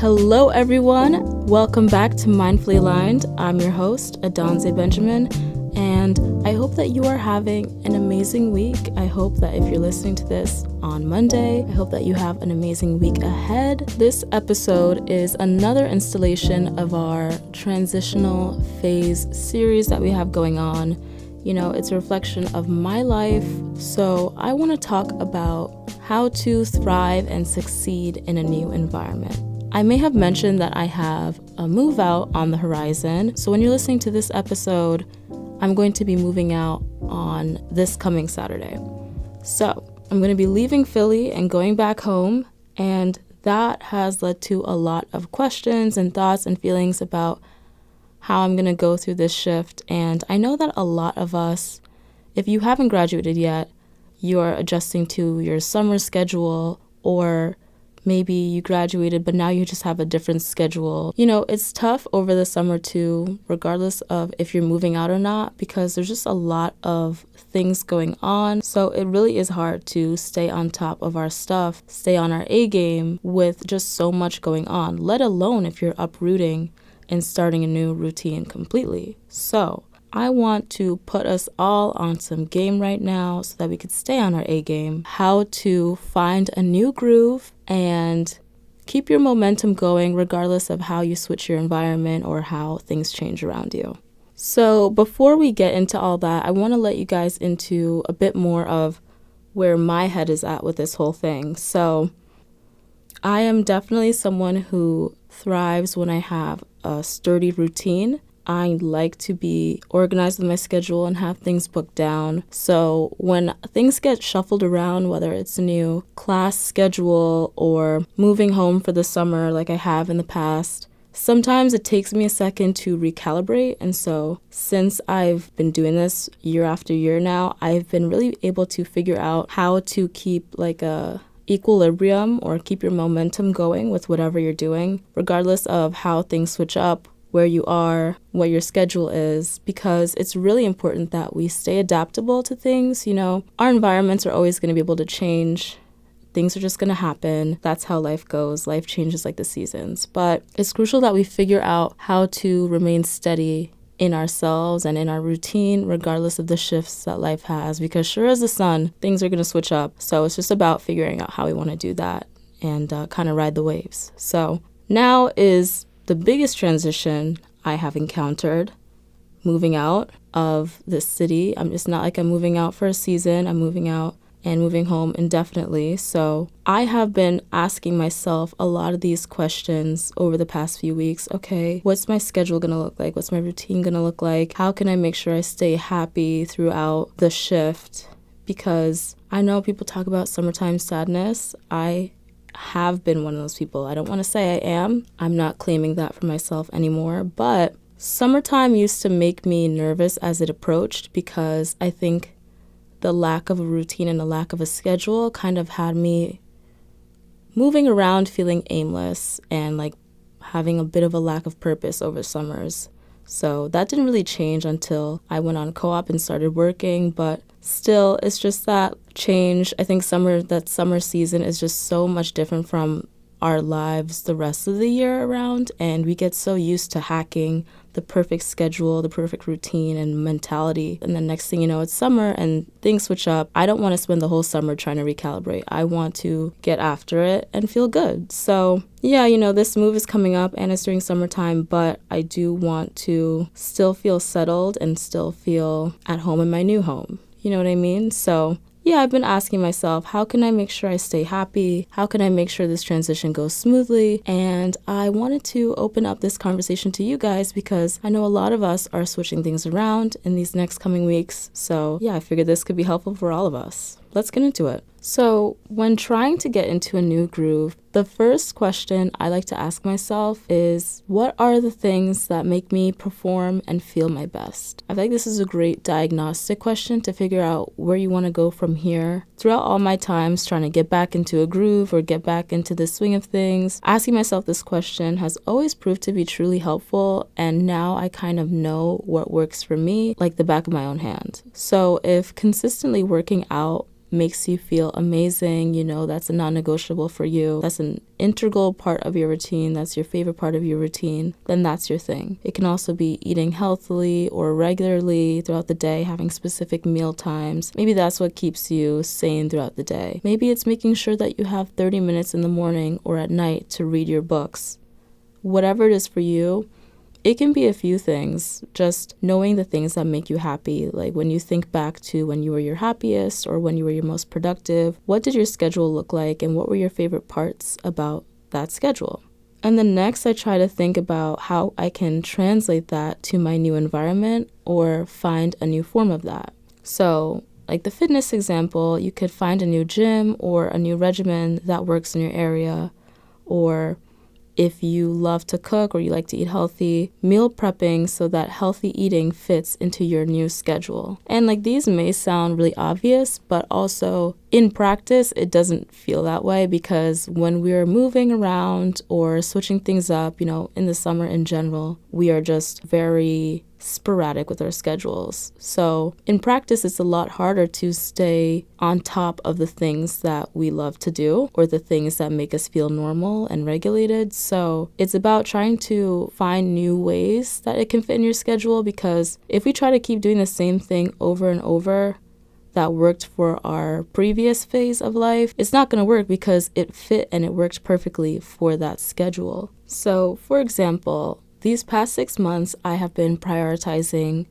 Hello, everyone. Welcome back to Mindfully Aligned. I'm your host, Adonze Benjamin, and I hope that you are having an amazing week. I hope that if you're listening to this on Monday, I hope that you have an amazing week ahead. This episode is another installation of our transitional phase series that we have going on. You know, it's a reflection of my life. So I want to talk about how to thrive and succeed in a new environment. I may have mentioned that I have a move out on the horizon. So when you're listening to this episode, I'm going to be moving out on this coming Saturday. So I'm going to be leaving Philly and going back home. And that has led to a lot of questions and thoughts and feelings about how I'm going to go through this shift. And I know that a lot of us, if you haven't graduated yet, you're adjusting to your summer schedule, or maybe you graduated, but now you just have a different schedule. You know, it's tough over the summer too, regardless of if you're moving out or not, because there's just a lot of things going on. So it really is hard to stay on top of our stuff, stay on our A game with just so much going on, let alone if you're uprooting and starting a new routine completely. So I want to put us all on some game right now so that we could stay on our A game, how to find a new groove and keep your momentum going regardless of how you switch your environment or how things change around you. So before we get into all that, I want to let you guys into a bit more of where my head is at with this whole thing. So I am definitely someone who thrives when I have a sturdy routine. I like to be organized with my schedule and have things booked down. So when things get shuffled around, whether it's a new class schedule or moving home for the summer like I have in the past, sometimes it takes me a second to recalibrate. And so since I've been doing this year after year now, I've been really able to figure out how to keep like a equilibrium or keep your momentum going with whatever you're doing, regardless of how things switch up, where you are, what your schedule is, because it's really important that we stay adaptable to things. You know, our environments are always going to be able to change. Things are just going to happen. That's how life goes. Life changes like the seasons. But it's crucial that we figure out how to remain steady in ourselves and in our routine, regardless of the shifts that life has, because sure as the sun, things are going to switch up. So it's just about figuring out how we want to do that and kind of ride the waves. So now is the biggest transition I have encountered, moving out of this city. It's not like I'm moving out for a season. I'm moving out and moving home indefinitely. So I have been asking myself a lot of these questions over the past few weeks. Okay, what's my schedule going to look like? What's my routine going to look like? How can I make sure I stay happy throughout the shift? Because I know people talk about summertime sadness. I have been one of those people. I don't want to say I am. I'm not claiming that for myself anymore, but summertime used to make me nervous as it approached because I think the lack of a routine and the lack of a schedule kind of had me moving around feeling aimless and like having a bit of a lack of purpose over summers. So that didn't really change until I went on co-op and started working, but still, it's just that change. I think that summer season is just so much different from our lives the rest of the year around, and we get so used to hacking the perfect schedule, the perfect routine and mentality. And then next thing you know, it's summer and things switch up. I don't want to spend the whole summer trying to recalibrate. I want to get after it and feel good. So yeah, you know, this move is coming up and it's during summertime, but I do want to still feel settled and still feel at home in my new home. You know what I mean? So yeah, I've been asking myself, how can I make sure I stay happy? How can I make sure this transition goes smoothly? And I wanted to open up this conversation to you guys because I know a lot of us are switching things around in these next coming weeks. So yeah, I figured this could be helpful for all of us. Let's get into it. So when trying to get into a new groove, the first question I like to ask myself is, what are the things that make me perform and feel my best? I feel like this is a great diagnostic question to figure out where you want to go from here. Throughout all my times trying to get back into a groove or get back into the swing of things, asking myself this question has always proved to be truly helpful, and now I kind of know what works for me like the back of my own hand. So if consistently working out makes you feel amazing, that's a non-negotiable for you, that's an integral part of your routine, that's your favorite part of your routine, then that's your thing. It can also be eating healthily or regularly throughout the day, having specific meal times. Maybe that's what keeps you sane throughout the day. Maybe it's making sure that you have 30 minutes in the morning or at night to read your books. Whatever it is for you, it can be a few things, just knowing the things that make you happy. Like when you think back to when you were your happiest or when you were your most productive, what did your schedule look like and what were your favorite parts about that schedule? And then next, I try to think about how I can translate that to my new environment or find a new form of that. So like the fitness example, you could find a new gym or a new regimen that works in your area. Or if you love to cook or you like to eat healthy, meal prepping so that healthy eating fits into your new schedule. And like these may sound really obvious, but also in practice, it doesn't feel that way because when we're moving around or switching things up, in the summer in general, we are just very sporadic with our schedules. So in practice, it's a lot harder to stay on top of the things that we love to do or the things that make us feel normal and regulated. So it's about trying to find new ways that it can fit in your schedule, because if we try to keep doing the same thing over and over that worked for our previous phase of life, it's not going to work because it fit and it worked perfectly for that schedule. So for example, these past 6 months, I have been prioritizing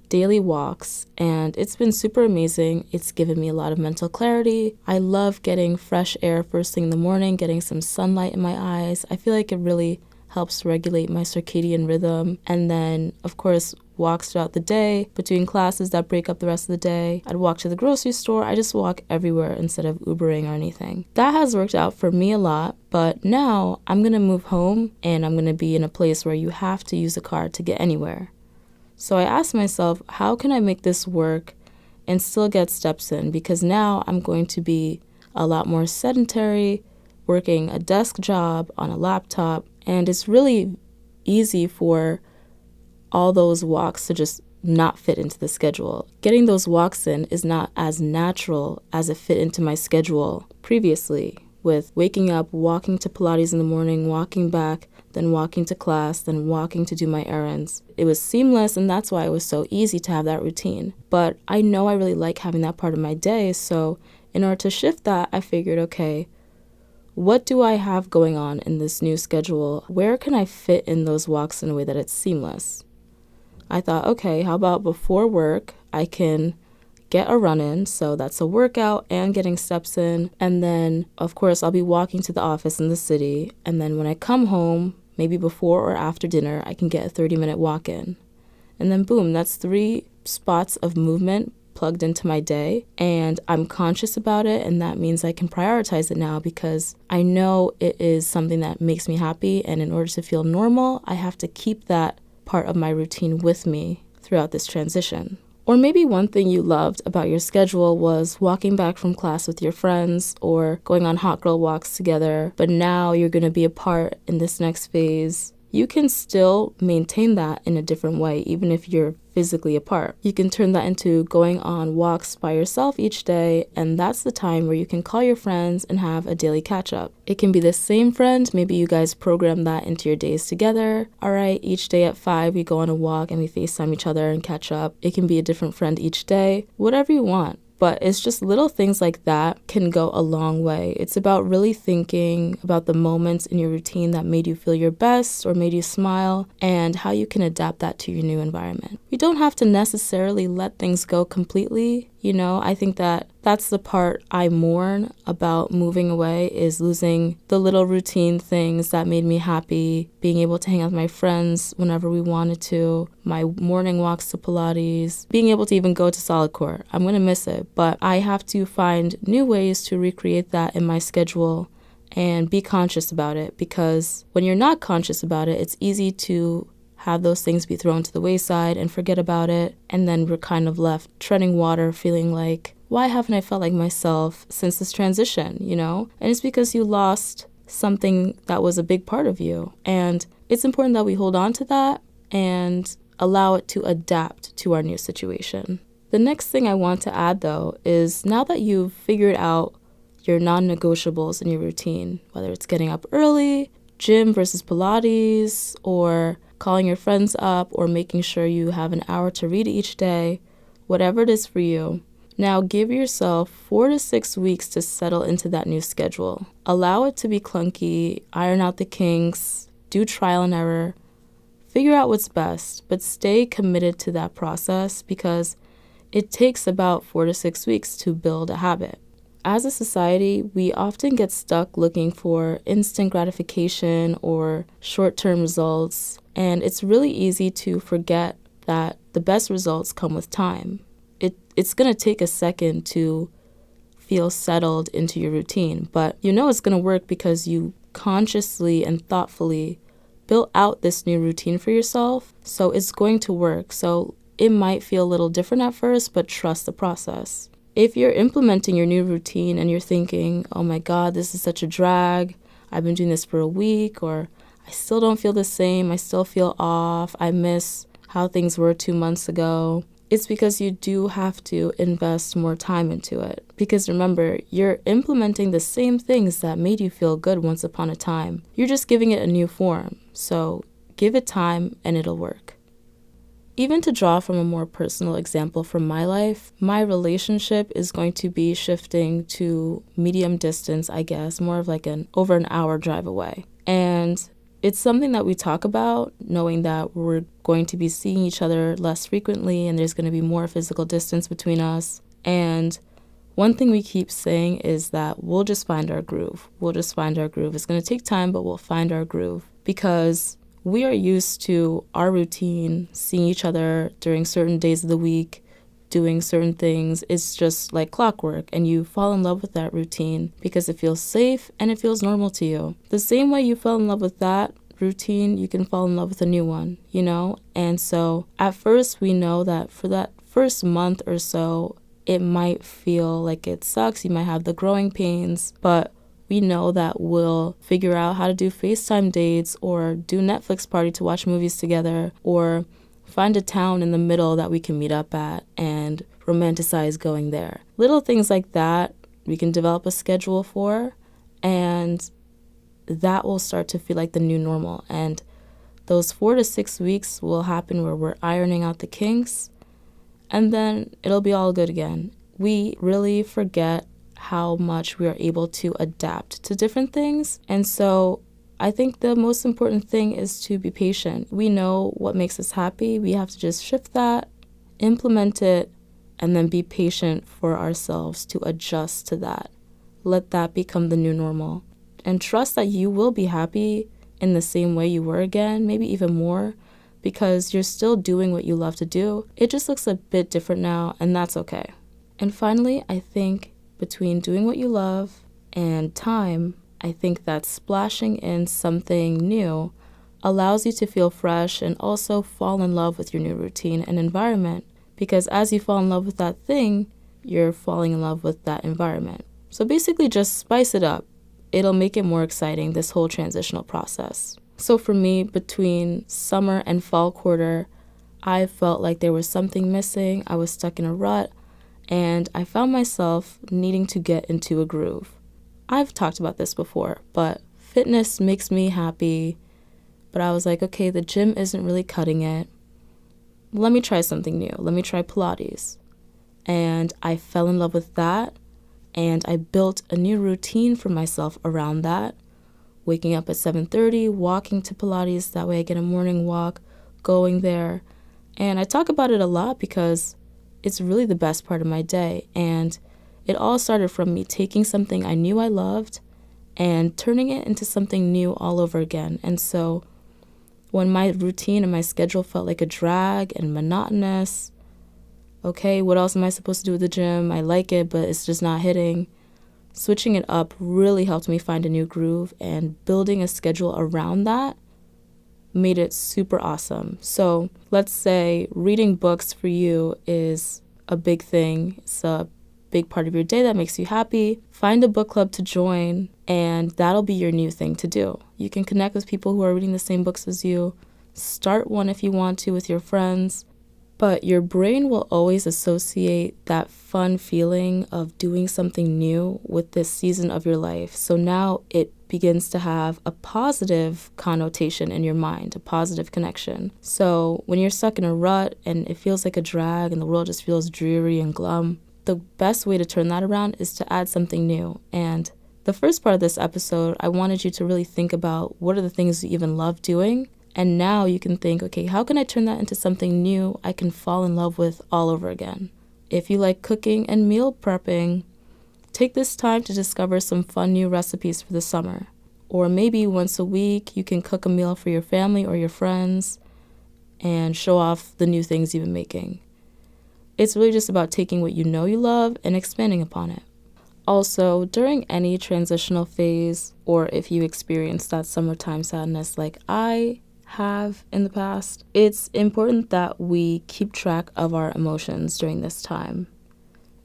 daily walks, and it's been super amazing. It's given me a lot of mental clarity. I love getting fresh air first thing in the morning, getting some sunlight in my eyes. I feel like it really helps regulate my circadian rhythm. And then, of course, walks throughout the day, between classes that break up the rest of the day. I'd walk to the grocery store. I just walk everywhere instead of Ubering or anything. That has worked out for me a lot, but now I'm going to move home and I'm going to be in a place where you have to use a car to get anywhere. So I asked myself, how can I make this work and still get steps in? Because now I'm going to be a lot more sedentary, working a desk job on a laptop, and it's really easy for all those walks to just not fit into the schedule. Getting those walks in is not as natural as it fit into my schedule previously, with waking up, walking to Pilates in the morning, walking back, then walking to class, then walking to do my errands. It was seamless, and that's why it was so easy to have that routine. But I know I really like having that part of my day, so in order to shift that, I figured, okay, what do I have going on in this new schedule? Where can I fit in those walks in a way that it's seamless? I thought, okay, how about before work, I can get a run in, so that's a workout and getting steps in. And then, of course, I'll be walking to the office in the city. And then when I come home, maybe before or after dinner, I can get a 30-minute walk in. And then boom, that's 3 spots of movement plugged into my day, and I'm conscious about it, and that means I can prioritize it now because I know it is something that makes me happy, and in order to feel normal, I have to keep that part of my routine with me throughout this transition. Or maybe one thing you loved about your schedule was walking back from class with your friends or going on hot girl walks together, but now you're going to be apart in this next phase. You can still maintain that in a different way, even if you're physically apart. You can turn that into going on walks by yourself each day, and that's the time where you can call your friends and have a daily catch-up. It can be the same friend. Maybe you guys program that into your days together. All right, each day at 5, we go on a walk and we FaceTime each other and catch up. It can be a different friend each day, whatever you want. But it's just little things like that can go a long way. It's about really thinking about the moments in your routine that made you feel your best or made you smile, and how you can adapt that to your new environment. You don't have to necessarily let things go completely. I think that that's the part I mourn about moving away, is losing the little routine things that made me happy, being able to hang out with my friends whenever we wanted to, my morning walks to Pilates, being able to even go to Solid Core. I'm going to miss it, but I have to find new ways to recreate that in my schedule and be conscious about it, because when you're not conscious about it, it's easy to have those things be thrown to the wayside and forget about it, and then we're kind of left treading water, feeling like, why haven't I felt like myself since this transition, And it's because you lost something that was a big part of you, and it's important that we hold on to that and allow it to adapt to our new situation. The next thing I want to add, though, is now that you've figured out your non-negotiables in your routine, whether it's getting up early, gym versus Pilates, or calling your friends up, or making sure you have an hour to read each day, whatever it is for you, now give yourself 4 to 6 weeks to settle into that new schedule. Allow it to be clunky, iron out the kinks, do trial and error, figure out what's best, but stay committed to that process because it takes about 4 to 6 weeks to build a habit. As a society, we often get stuck looking for instant gratification or short-term results, and it's really easy to forget that the best results come with time. It's going to take a second to feel settled into your routine, but you know it's going to work because you consciously and thoughtfully built out this new routine for yourself, so it's going to work. So it might feel a little different at first, but trust the process. If you're implementing your new routine and you're thinking, oh my God, this is such a drag, I've been doing this for a week, or I still don't feel the same, I still feel off, I miss how things were 2 months ago, it's because you do have to invest more time into it. Because remember, you're implementing the same things that made you feel good once upon a time. You're just giving it a new form. So give it time and it'll work. Even to draw from a more personal example from my life, my relationship is going to be shifting to medium distance, I guess, more of like over an hour drive away. And it's something that we talk about, knowing that we're going to be seeing each other less frequently and there's going to be more physical distance between us. And one thing we keep saying is that we'll just find our groove. We'll just find our groove. It's going to take time, but we'll find our groove because we are used to our routine, seeing each other during certain days of the week, doing certain things. It's just like clockwork, and you fall in love with that routine because it feels safe and it feels normal to you. The same way you fell in love with that routine, you can fall in love with a new one, you know? And so at first we know that for that first month or so, it might feel like it sucks. You might have the growing pains, but we know that we'll figure out how to do FaceTime dates or do Netflix party to watch movies together or find a town in the middle that we can meet up at and romanticize going there. Little things like that we can develop a schedule for, and that will start to feel like the new normal. And those 4 to 6 weeks will happen where we're ironing out the kinks, and then it'll be all good again. We really forget how much we are able to adapt to different things. And so I think the most important thing is to be patient. We know what makes us happy. We have to just shift that, implement it, and then be patient for ourselves to adjust to that. Let that become the new normal. And trust that you will be happy in the same way you were again, maybe even more, because you're still doing what you love to do. It just looks a bit different now, and that's okay. And finally, I think between doing what you love and time, I think that splashing in something new allows you to feel fresh and also fall in love with your new routine and environment. Because as you fall in love with that thing, you're falling in love with that environment. So basically just spice it up. It'll make it more exciting, this whole transitional process. So for me, between summer and fall quarter, I felt like there was something missing. I was stuck in a rut, and I found myself needing to get into a groove. I've talked about this before, but fitness makes me happy. But I was like, okay, the gym isn't really cutting it. Let me try something new. Let me try Pilates. And I fell in love with that, and I built a new routine for myself around that. Waking up at 7:30, walking to Pilates, that way I get a morning walk, going there. And I talk about it a lot because it's really the best part of my day. And it all started from me taking something I knew I loved and turning it into something new all over again. And so when my routine and my schedule felt like a drag and monotonous, okay, what else am I supposed to do with the gym? I like it, but it's just not hitting. Switching it up really helped me find a new groove, and building a schedule around that made it super awesome. So let's say reading books for you is a big thing. It's a big part of your day that makes you happy. Find a book club to join, and that'll be your new thing to do. You can connect with people who are reading the same books as you. Start one if you want to with your friends. But your brain will always associate that fun feeling of doing something new with this season of your life. So now it begins to have a positive connotation in your mind, a positive connection. So when you're stuck in a rut and it feels like a drag and the world just feels dreary and glum, the best way to turn that around is to add something new. And the first part of this episode, I wanted you to really think about what are the things you even love doing. And now you can think, okay, how can I turn that into something new I can fall in love with all over again? If you like cooking and meal prepping, take this time to discover some fun new recipes for the summer. Or maybe once a week, you can cook a meal for your family or your friends and show off the new things you've been making. It's really just about taking what you know you love and expanding upon it. Also, during any transitional phase, or if you experience that summertime sadness like I have in the past, it's important that we keep track of our emotions during this time.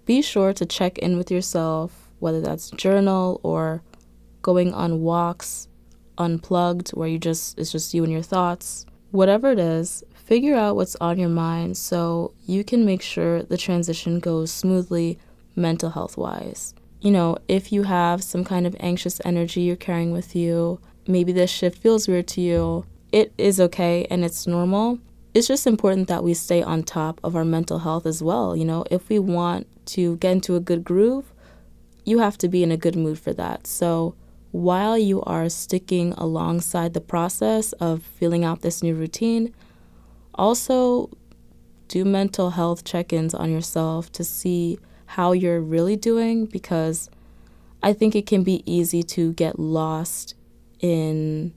Be sure to check in with yourself, whether that's journal or going on walks unplugged where it's just you and your thoughts. Whatever it is, figure out what's on your mind so you can make sure the transition goes smoothly mental health wise. If you have some kind of anxious energy you're carrying with you, maybe this shift feels weird to you, it is okay and it's normal. It's just important that we stay on top of our mental health as well. If we want to get into a good groove, you have to be in a good mood for that. So while you are sticking alongside the process of filling out this new routine, also do mental health check-ins on yourself to see how you're really doing, because I think it can be easy to get lost in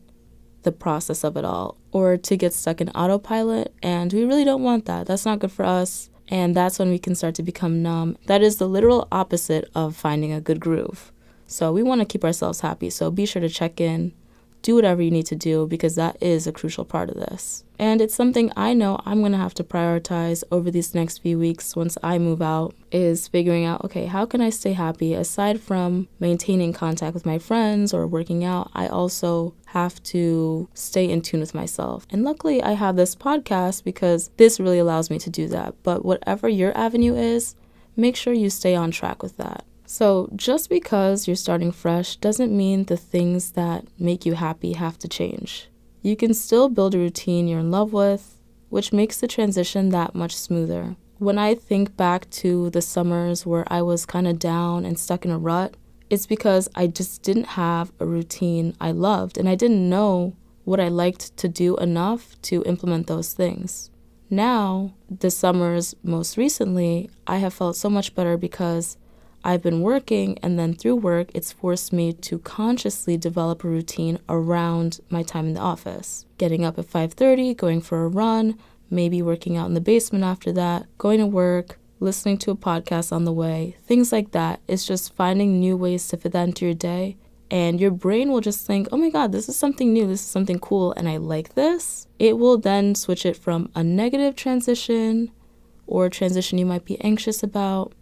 the process of it all or to get stuck in autopilot, and we really don't want that. That's not good for us, and that's when we can start to become numb. That is the literal opposite of finding a good groove. So we want to keep ourselves happy, so be sure to check in, do whatever you need to do, because that is a crucial part of this. And it's something I know I'm going to have to prioritize over these next few weeks once I move out, is figuring out, okay, how can I stay happy? Aside from maintaining contact with my friends or working out, I also have to stay in tune with myself. And luckily I have this podcast because this really allows me to do that. But whatever your avenue is, make sure you stay on track with that. So just because you're starting fresh doesn't mean the things that make you happy have to change. You can still build a routine you're in love with, which makes the transition that much smoother. When I think back to the summers where I was kind of down and stuck in a rut, it's because I just didn't have a routine I loved, and I didn't know what I liked to do enough to implement those things. Now, the summers most recently, I have felt so much better because I've been working, and then through work, it's forced me to consciously develop a routine around my time in the office. Getting up at 5:30, going for a run, maybe working out in the basement after that, going to work, listening to a podcast on the way, things like that. It's just finding new ways to fit that into your day, and your brain will just think, oh my God, this is something new, this is something cool, and I like this. It will then switch it from a negative transition or a transition you might be anxious about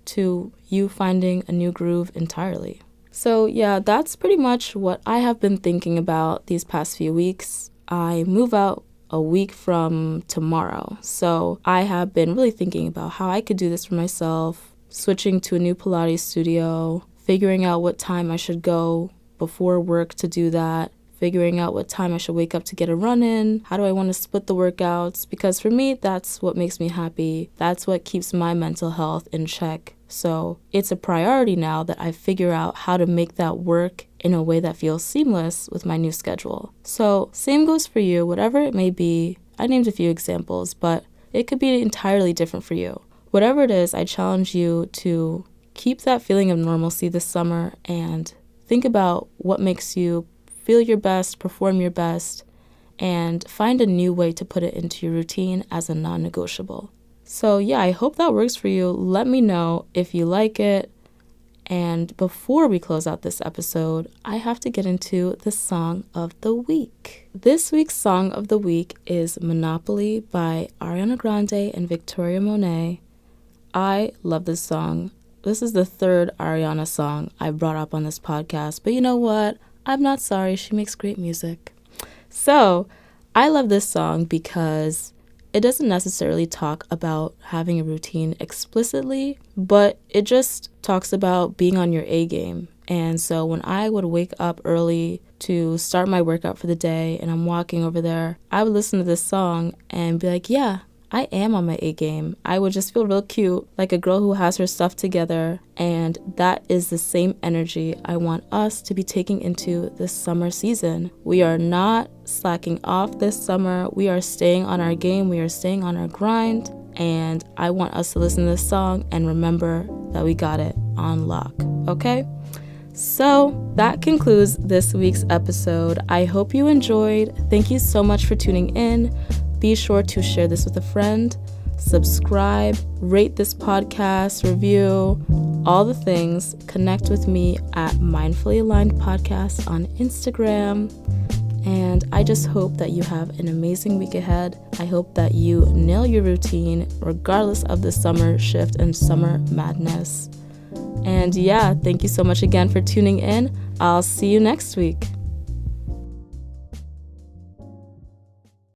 to you finding a new groove entirely. So yeah, that's pretty much what I have been thinking about these past few weeks. I move out a week from tomorrow, so I have been really thinking about how I could do this for myself, switching to a new Pilates studio, figuring out what time I should go before work to do that, figuring out what time I should wake up to get a run in, how do I want to split the workouts, because for me, that's what makes me happy. That's what keeps my mental health in check. So it's a priority now that I figure out how to make that work in a way that feels seamless with my new schedule. So same goes for you, whatever it may be. I named a few examples, but it could be entirely different for you. Whatever it is, I challenge you to keep that feeling of normalcy this summer and think about what makes you feel your best, perform your best, and find a new way to put it into your routine as a non-negotiable. So yeah, I hope that works for you. Let me know if you like it. And before we close out this episode, I have to get into the song of the week. This week's song of the week is Monopoly by Ariana Grande and Victoria Monet. I love this song. This is the third Ariana song I brought up on this podcast, but you know what? I'm not sorry. She makes great music. So I love this song because it doesn't necessarily talk about having a routine explicitly, but it just talks about being on your A game. And so when I would wake up early to start my workout for the day and I'm walking over there, I would listen to this song and be like, yeah, I am on my A game. I would just feel real cute, like a girl who has her stuff together. And that is the same energy I want us to be taking into this summer season. We are not slacking off this summer. We are staying on our game. We are staying on our grind. And I want us to listen to this song and remember that we got it on lock, okay? So that concludes this week's episode. I hope you enjoyed. Thank you so much for tuning in. Be sure to share this with a friend, subscribe, rate this podcast, review, all the things. Connect with me at Mindfully Aligned Podcast on Instagram. And I just hope that you have an amazing week ahead. I hope that you nail your routine regardless of the summer shift and summer madness. And yeah, thank you so much again for tuning in. I'll see you next week.